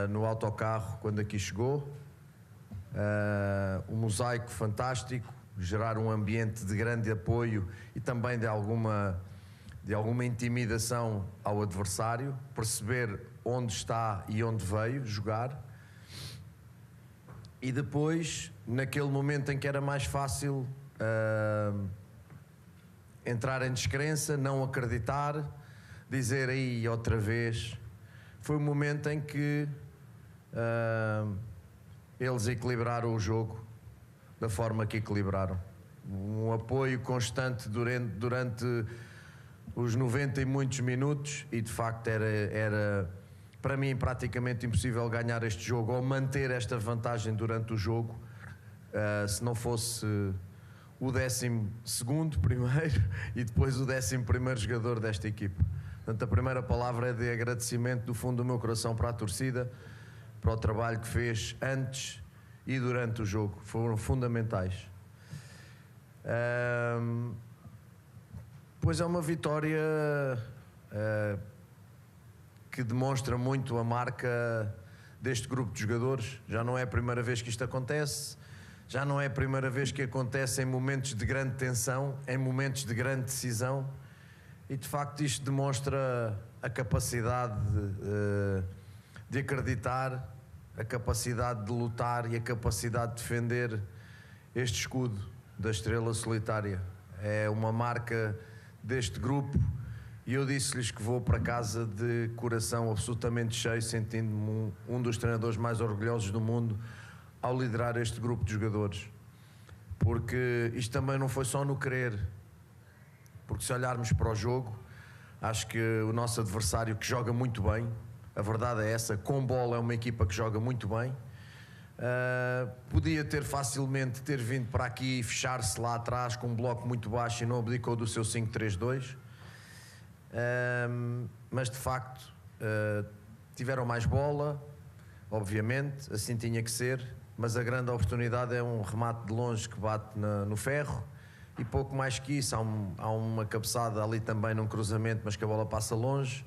no autocarro quando aqui chegou. Um mosaico fantástico, gerar um ambiente de grande apoio e também de alguma intimidação ao adversário, perceber onde está e onde veio jogar. E depois, naquele momento em que era mais fácil entrar em descrença, não acreditar, dizer aí outra vez, foi o momento em que eles equilibraram o jogo da forma que equilibraram. Um apoio constante durante os 90 e muitos minutos, e de facto era para mim praticamente impossível ganhar este jogo ou manter esta vantagem durante o jogo se não fosse o 12º primeiro e depois o 11º jogador desta equipa. Portanto, a primeira palavra é de agradecimento do fundo do meu coração para a torcida, para o trabalho que fez antes e durante o jogo. Foram fundamentais. Pois é uma vitória que demonstra muito a marca deste grupo de jogadores. Já não é a primeira vez que isto acontece, já não é a primeira vez que acontece em momentos de grande tensão, em momentos de grande decisão, e de facto isto demonstra a capacidade de acreditar, a capacidade de lutar e a capacidade de defender este escudo da estrela solitária. É uma marca deste grupo e eu disse-lhes que vou para casa de coração absolutamente cheio, sentindo-me um dos treinadores mais orgulhosos do mundo ao liderar este grupo de jogadores, porque isto também não foi só no querer, porque se olharmos para o jogo, acho que o nosso adversário, que joga muito bem, a verdade é essa, com bola é uma equipa que joga muito bem, podia ter facilmente vindo para aqui e fechar-se lá atrás com um bloco muito baixo e não abdicou do seu 5-3-2, mas de facto tiveram mais bola, obviamente, assim tinha que ser, mas a grande oportunidade é um remate de longe que bate no ferro e pouco mais que isso. Há uma cabeçada ali também num cruzamento, mas que a bola passa longe.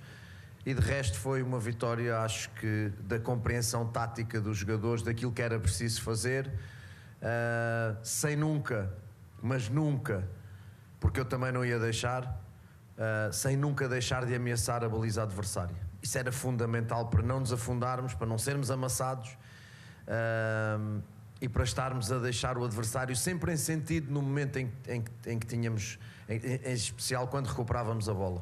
E de resto foi uma vitória, acho que, da compreensão tática dos jogadores, daquilo que era preciso fazer, sem nunca, mas nunca, porque eu também não ia deixar, sem nunca deixar de ameaçar a baliza adversária. Isso era fundamental para não nos afundarmos, para não sermos amassados, e para estarmos a deixar o adversário sempre em sentido no momento em que tínhamos, em especial quando recuperávamos a bola.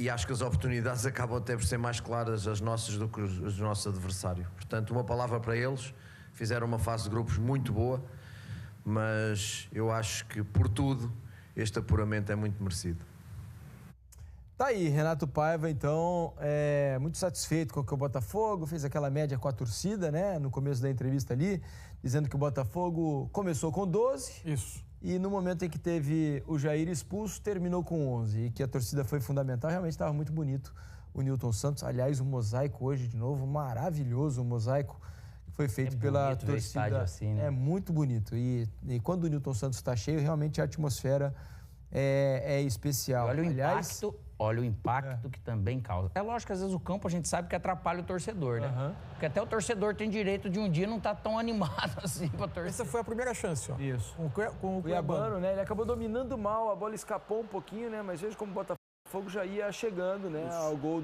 E acho que as oportunidades acabam até por ser mais claras as nossas do que as do nosso adversário. Portanto, uma palavra para eles. Fizeram uma fase de grupos muito boa, mas eu acho que, por tudo, este apuramento é muito merecido. Tá aí, Renato Paiva, então, muito satisfeito com o que o Botafogo fez aquela média com a torcida, né? No começo da entrevista ali, dizendo que o Botafogo começou com 12. Isso. E no momento em que teve o Jair expulso, terminou com 11. E que a torcida foi fundamental. Realmente estava muito bonito o Nilton Santos. Aliás, o mosaico hoje, de novo, maravilhoso. O mosaico que foi feito pela torcida. Assim, né? É muito bonito. E quando o Nilton Santos está cheio, realmente a atmosfera é especial. Olha o impacto que também causa. É lógico que às vezes o campo a gente sabe que atrapalha o torcedor, né? Porque até o torcedor tem direito de um dia não estar tão animado assim pra torcer. Essa foi a primeira chance, ó. Isso. Com o Cuiabano, né? Ele acabou dominando mal, a bola escapou um pouquinho, né? Mas veja como o Botafogo já ia chegando, né? Ao gol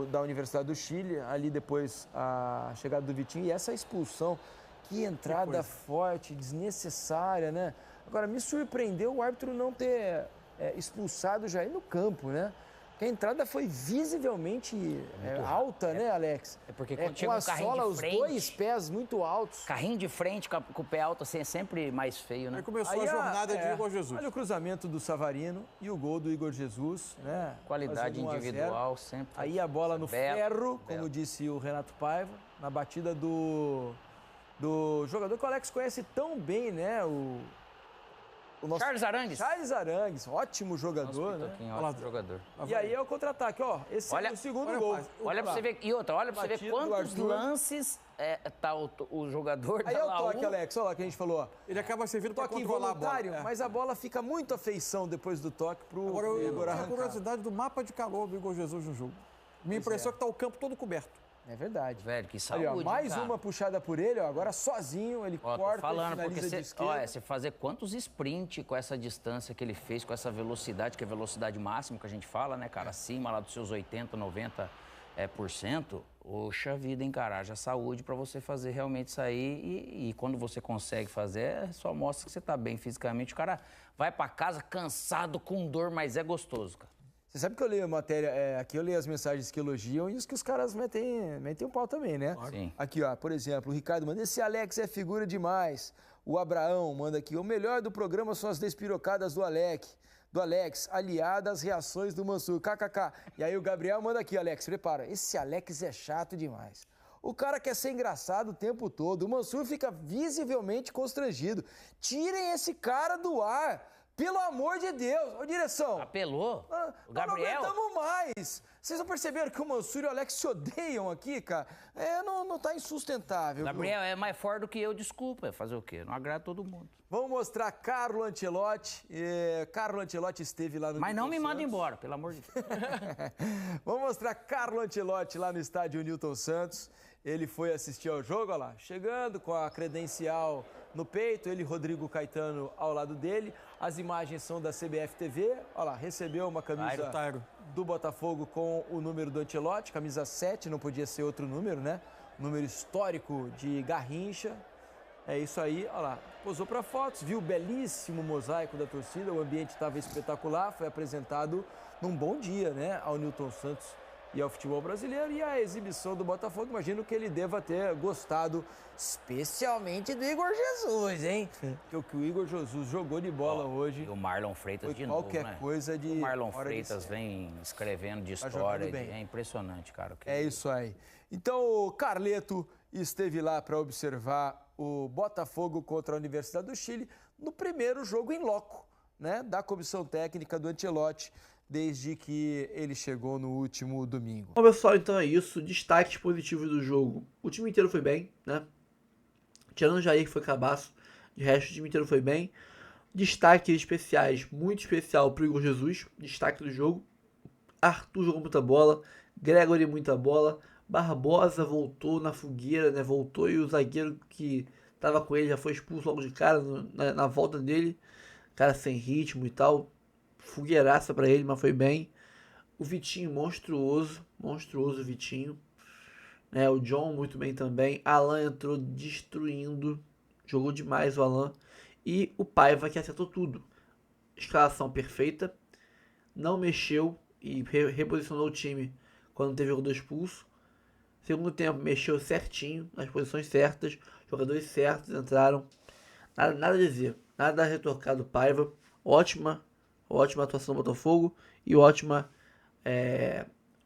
da Universidade do Chile, ali depois a chegada do Vitinho e essa expulsão. Que entrada forte, desnecessária, né? Agora, me surpreendeu o árbitro não ter expulsado já aí no campo, né? Porque a entrada foi visivelmente alta, né, Alex? É porque quando chega com um carrinho sola, de frente, os dois pés muito altos. Carrinho de frente com o pé alto assim é sempre mais feio, né? Aí começou a jornada de Igor Jesus. Olha o cruzamento do Savarino e o gol do Igor Jesus, né? Qualidade individual sempre. Aí a bola no ferro, como disse o Renato Paiva, na batida do jogador que o Alex conhece tão bem, né? O nosso Charles Arangues. Charles Arangues, ótimo jogador, né? Ótimo jogador. E aí é o contra-ataque, ó. Esse é o segundo gol. Olha pra você ver. E outra, olha pra você ver quantos lances tá o jogador. Aí é o toque, Alex, olha lá que a gente falou, ó. Ele acaba servindo para toque controlar involuntário, a bola. mas a bola fica muito à feição depois do toque pro Igor arrancar. A curiosidade do mapa de calor do Igor Jesus no jogo. Minha impressão é que tá o campo todo coberto. É verdade. Velho, que saúde. Ali, ó, mais cara. uma puxada por ele, ó, agora sozinho, ele corta falando, e finaliza de esquerda. Você fazer quantos sprint com essa distância que ele fez, com essa velocidade, que é a velocidade máxima que a gente fala, né, cara? Acima lá dos seus 80, 90 Oxa vida, encarar a saúde para você fazer realmente sair e quando você consegue fazer, só mostra que você tá bem fisicamente. O cara vai para casa cansado, com dor, mas é gostoso, cara. Você sabe que eu leio a matéria, aqui eu leio as mensagens que elogiam e os que os caras metem o pau também, né? Sim. Aqui, ó, por exemplo, o Ricardo manda, esse Alex é figura demais. O Abraão manda aqui, o melhor do programa são as despirocadas do Alex, aliada às reações do Mansur, kkk. E aí o Gabriel manda aqui, Alex, prepara, esse Alex é chato demais. O cara quer ser engraçado o tempo todo, o Mansur fica visivelmente constrangido. Tirem esse cara do ar. Pelo amor de Deus! Ô, direção! Apelou? O Gabriel? Não aguentamos mais! Vocês não perceberam que o Mansur e o Alex se odeiam aqui, cara? Não tá insustentável. Gabriel é mais forte do que eu, desculpa. Fazer o quê? Não agrada todo mundo. Vamos mostrar Carlo Ancelotti. Carlo Ancelotti esteve lá no... Mas não me manda embora, pelo amor de Deus. Vamos mostrar Carlo Ancelotti lá no estádio Newton Santos. Ele foi assistir ao jogo, olha lá, chegando com a credencial no peito, ele e Rodrigo Caetano ao lado dele. As imagens são da CBF TV, olha lá, recebeu uma camisa do Botafogo com o número do Ancelotti, camisa 7, não podia ser outro número, né? Número histórico de Garrincha. É isso aí, olha lá, posou para fotos, viu o belíssimo mosaico da torcida, o ambiente estava espetacular, foi apresentado num bom dia, né, ao Newton Santos e ao futebol brasileiro, e a exibição do Botafogo, imagino que ele deva ter gostado, especialmente do Igor Jesus, hein? Porque o Igor Jesus jogou de bola hoje. E o Marlon Freitas de novo, né? Coisa de... O Marlon Freitas vem escrevendo de história, é impressionante, cara. É isso aí. Então o Carleto esteve lá para observar o Botafogo contra a Universidade do Chile no primeiro jogo em loco, né? Da comissão técnica do Ancelotti, desde que ele chegou no último domingo. Bom, pessoal, então é isso. Destaques positivos do jogo. O time inteiro foi bem, né? Tirando o Jair, que foi cabaço. De resto, o time inteiro foi bem. Destaques especiais, muito especial pro Igor Jesus. Destaque do jogo. Arthur jogou muita bola. Gregory muita bola. Barbosa voltou na fogueira, né? Voltou e o zagueiro que tava com ele já foi expulso logo de cara na volta dele. Cara sem ritmo e tal. Fogueiraça pra ele, mas foi bem. O Vitinho, monstruoso o Vitinho. O John, muito bem também. Alan entrou destruindo, jogou demais o Alan. E o Paiva, que acertou tudo. Escalação perfeita, não mexeu e reposicionou o time quando teve o jogador expulso. Segundo tempo, mexeu certinho, nas posições certas, jogadores certos entraram. Nada a dizer, nada a retocar do Paiva. Ótima atuação do Botafogo e ótima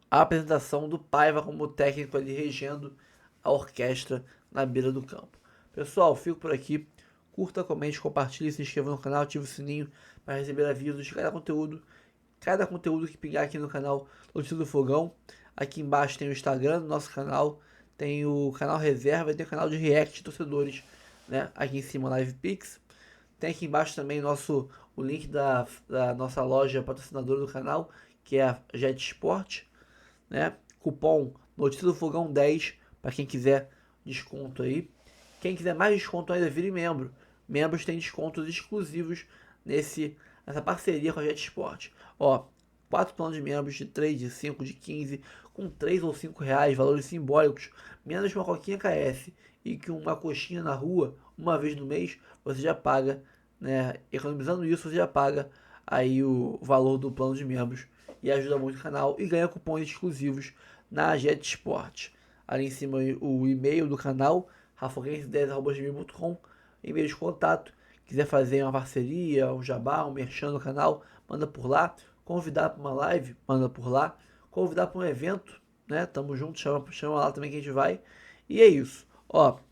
a apresentação do Paiva como técnico ali regendo a orquestra na beira do campo. Pessoal, fico por aqui. Curta, comente, compartilhe, se inscreva no canal, ative o sininho para receber avisos de cada conteúdo que pingar aqui no canal Notícias do Fogão. Aqui embaixo tem o Instagram do nosso canal, tem o canal Reserva e tem o canal de React de torcedores, né? Aqui em cima, Live Pix. Tem aqui embaixo também o link da nossa loja patrocinadora do canal, que é a Jet Sport, né? Cupom Notícia do Fogão 10 para quem quiser desconto aí. Quem quiser mais desconto ainda, vire membro. Membros têm descontos exclusivos nessa parceria com a Jet Sport. 4 planos de membros de 3, de 5, de 15, com 3 ou 5 reais, valores simbólicos, menos que uma coquinha KS e que uma coxinha na rua, uma vez no mês, você já paga, né? Economizando isso, você já paga aí o valor do plano de membros e ajuda muito o canal e ganha cupons exclusivos na Jet Sport. Ali em cima o e-mail do canal, rafoguense10@gmail.com, e-mail de contato. Quiser fazer uma parceria, um jabá, um merchan no canal, manda por lá. Convidar para uma live, manda por lá. Convidar para um evento, né? Tamo junto, chama lá também que a gente vai. E é isso.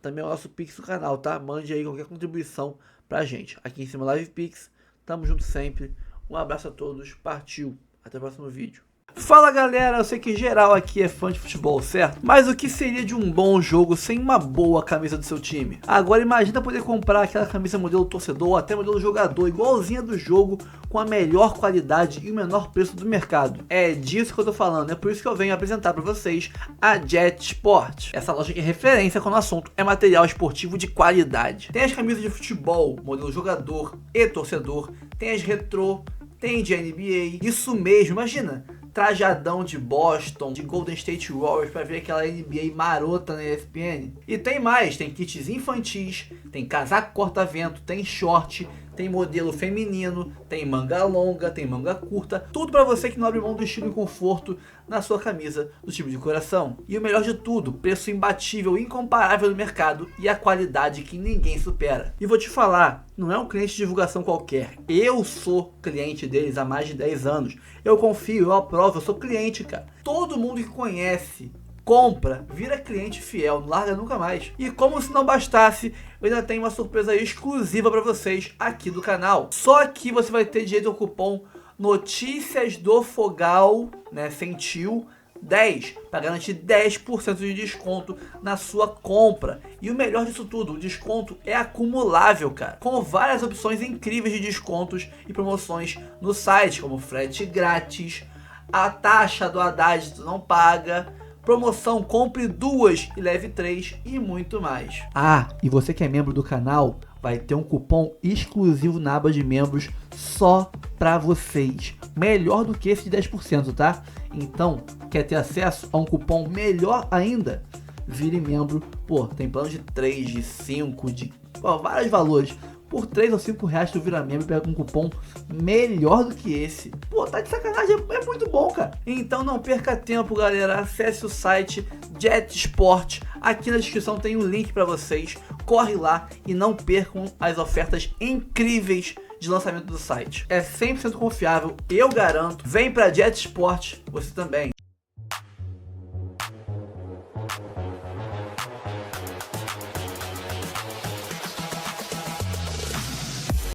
Também é o nosso Pix do canal, tá? Mande aí qualquer contribuição pra gente. Aqui em cima, Live Pix. Tamo junto sempre. Um abraço a todos. Partiu. Até o próximo vídeo. Fala galera, eu sei que geral aqui é fã de futebol, certo? Mas o que seria de um bom jogo sem uma boa camisa do seu time? Agora imagina poder comprar aquela camisa modelo torcedor ou até modelo jogador, igualzinha do jogo, com a melhor qualidade e o menor preço do mercado. É disso que eu tô falando, é por isso que eu venho apresentar para vocês a Jet Sport. Essa loja que é referência quando o assunto é material esportivo de qualidade. Tem as camisas de futebol, modelo jogador e torcedor, tem as retrô, tem de NBA, isso mesmo, imagina, trajadão de Boston, de Golden State Warriors pra ver aquela NBA marota na ESPN? E tem mais, tem kits infantis, tem casaco corta-vento, tem short, tem modelo feminino, tem manga longa, tem manga curta, tudo pra você que não abre mão do estilo e conforto na sua camisa do time de coração. E o melhor de tudo, preço imbatível, incomparável no mercado e a qualidade que ninguém supera. E vou te falar, não é um cliente de divulgação qualquer, eu sou cliente deles há mais de 10 anos, eu confio, eu aprovo, eu sou cliente, cara. Todo mundo que conhece, compra, vira cliente fiel, não larga nunca mais. E como se não bastasse, eu ainda tenho uma surpresa exclusiva para vocês aqui do canal. Só aqui você vai ter direito ao cupom Notícias do Fogal, né, Sentiu 10, para garantir 10% de desconto na sua compra. E o melhor disso tudo, o desconto é acumulável, cara, com várias opções incríveis de descontos e promoções no site, como frete grátis, a taxa do Haddad tu não paga, promoção compre 2 e leve 3 e muito mais. Ah, e você que é membro do canal vai ter um cupom exclusivo na aba de membros só pra vocês. Melhor do que esse de 10%, tá? Então, quer ter acesso a um cupom melhor ainda? Vire membro. Pô, tem plano de 3, de 5, de vários valores. Por 3 ou 5 reais tu vira membro e pega um cupom melhor do que esse. Pô, tá de sacanagem, é muito bom, cara. Então não perca tempo, galera. Acesse o site Jet Sport. Aqui na descrição tem um link para vocês. Corre lá e não percam as ofertas incríveis de lançamento do site. É 100% confiável, eu garanto. Vem pra Jet Sport, você também.